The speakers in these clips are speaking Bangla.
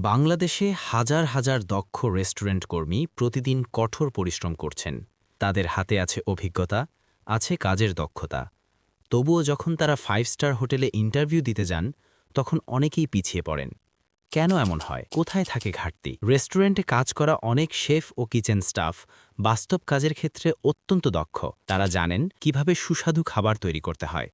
বাংলাদেশে হাজার হাজার দক্ষ রেস্টুরেন্ট কর্মী প্রতিদিন কঠোর পরিশ্রম করছেন। তাদের হাতে আছে অভিজ্ঞতা, আছে কাজের দক্ষতা। তবুও যখন তারা 5 স্টার হোটেলে ইন্টারভিউ দিতে যান, তখন অনেকেই পিছিয়ে পড়েন। কেন এমন হয়? কোথায় থাকে ঘাটতি? রেস্টুরেন্টে কাজ করা অনেক শেফ ও কিচেন স্টাফ বাস্তব কাজের ক্ষেত্রে অত্যন্ত দক্ষ। তারা জানেন কিভাবে সুস্বাদু খাবার তৈরি করতে হয়।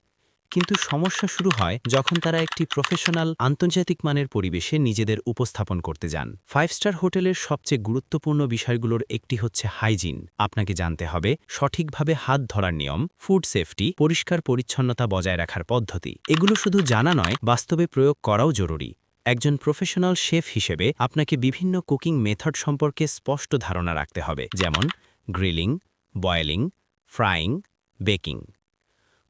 কিন্তু সমস্যা শুরু হয় যখন তারা একটি প্রফেশনাল আন্তর্জাতিক মানের পরিবেশে নিজেদের উপস্থাপন করতে যান। 5 স্টার হোটেলের সবচেয়ে গুরুত্বপূর্ণ বিষয়গুলোর একটি হচ্ছে হাইজিন। আপনাকে জানতে হবে সঠিকভাবে হাত ধরার নিয়ম, ফুড সেফটি, পরিষ্কার পরিচ্ছন্নতা বজায় রাখার পদ্ধতি। এগুলো শুধু জানা নয়, বাস্তবে প্রয়োগ করাও জরুরি। একজন প্রফেশনাল শেফ হিসেবে আপনাকে বিভিন্ন কুকিং মেথড সম্পর্কে স্পষ্ট ধারণা রাখতে হবে, যেমন গ্রিলিং, বয়েলিং, ফ্রাইং, বেকিং।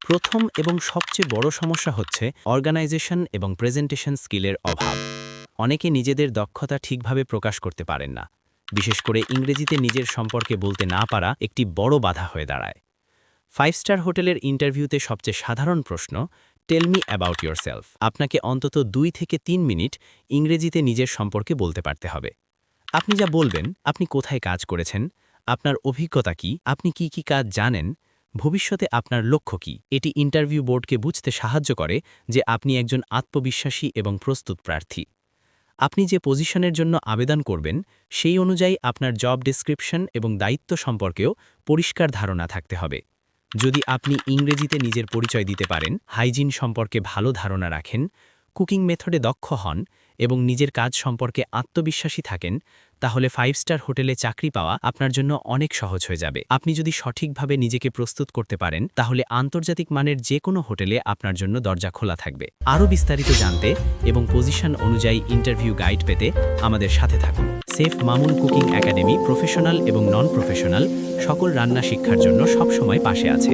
প্রথম এবং সবচেয়ে বড় সমস্যা হচ্ছে অর্গানাইজেশন এবং প্রেজেন্টেশন স্কিলের অভাব। অনেকে নিজেদের দক্ষতা ঠিকভাবে প্রকাশ করতে পারেন না। বিশেষ করে ইংরেজিতে নিজের সম্পর্কে বলতে না পারা একটি বড় বাধা হয়ে দাঁড়ায়। 5 স্টার হোটেলের ইন্টারভিউতে সবচেয়ে সাধারণ প্রশ্ন, টেল মি অ্যাবাউট ইয়োরসেলফ। আপনাকে অন্তত 2 থেকে 3 মিনিট ইংরেজিতে নিজের সম্পর্কে বলতে পারতে হবে। আপনি যা বলবেন, আপনি কোথায় কাজ করেছেন, আপনার অভিজ্ঞতা কি, আপনি কি কি কাজ জানেন, ভবিষ্যতে আপনার লক্ষ্য কি। এটি ইন্টারভিউ বোর্ডকে বুঝতে সাহায্য করে যে আপনি একজন আত্মবিশ্বাসী এবং প্রস্তুত প্রার্থী। আপনি যে পজিশনের জন্য আবেদন করবেন, সেই অনুযায়ী আপনার জব ডেসক্রিপশন এবং দায়িত্ব সম্পর্কেও পরিষ্কার ধারণা থাকতে হবে। যদি আপনি ইংরেজিতে নিজের পরিচয় দিতে পারেন, হাইজিন সম্পর্কে ভালো ধারণা রাখেন, কুকিং মেথডে দক্ষ হন এবং নিজের কাজ সম্পর্কে আত্মবিশ্বাসী থাকেন, তাহলে 5 স্টার হোটেলে চাকরি পাওয়া আপনার জন্য অনেক সহজ হয়ে যাবে। আপনি যদি সঠিকভাবে নিজেকে প্রস্তুত করতে পারেন, তাহলে আন্তর্জাতিক মানের যে কোনো হোটেলে আপনার জন্য দরজা খোলা থাকবে। আরও বিস্তারিত জানতে এবং পজিশন অনুযায়ী ইন্টারভিউ গাইড পেতে আমাদের সাথে থাকুন। Safe Mamun cooking academy professional এবং নন প্রফেশনাল সকল রান্না শিক্ষার জন্য সবসময় পাশে আছে।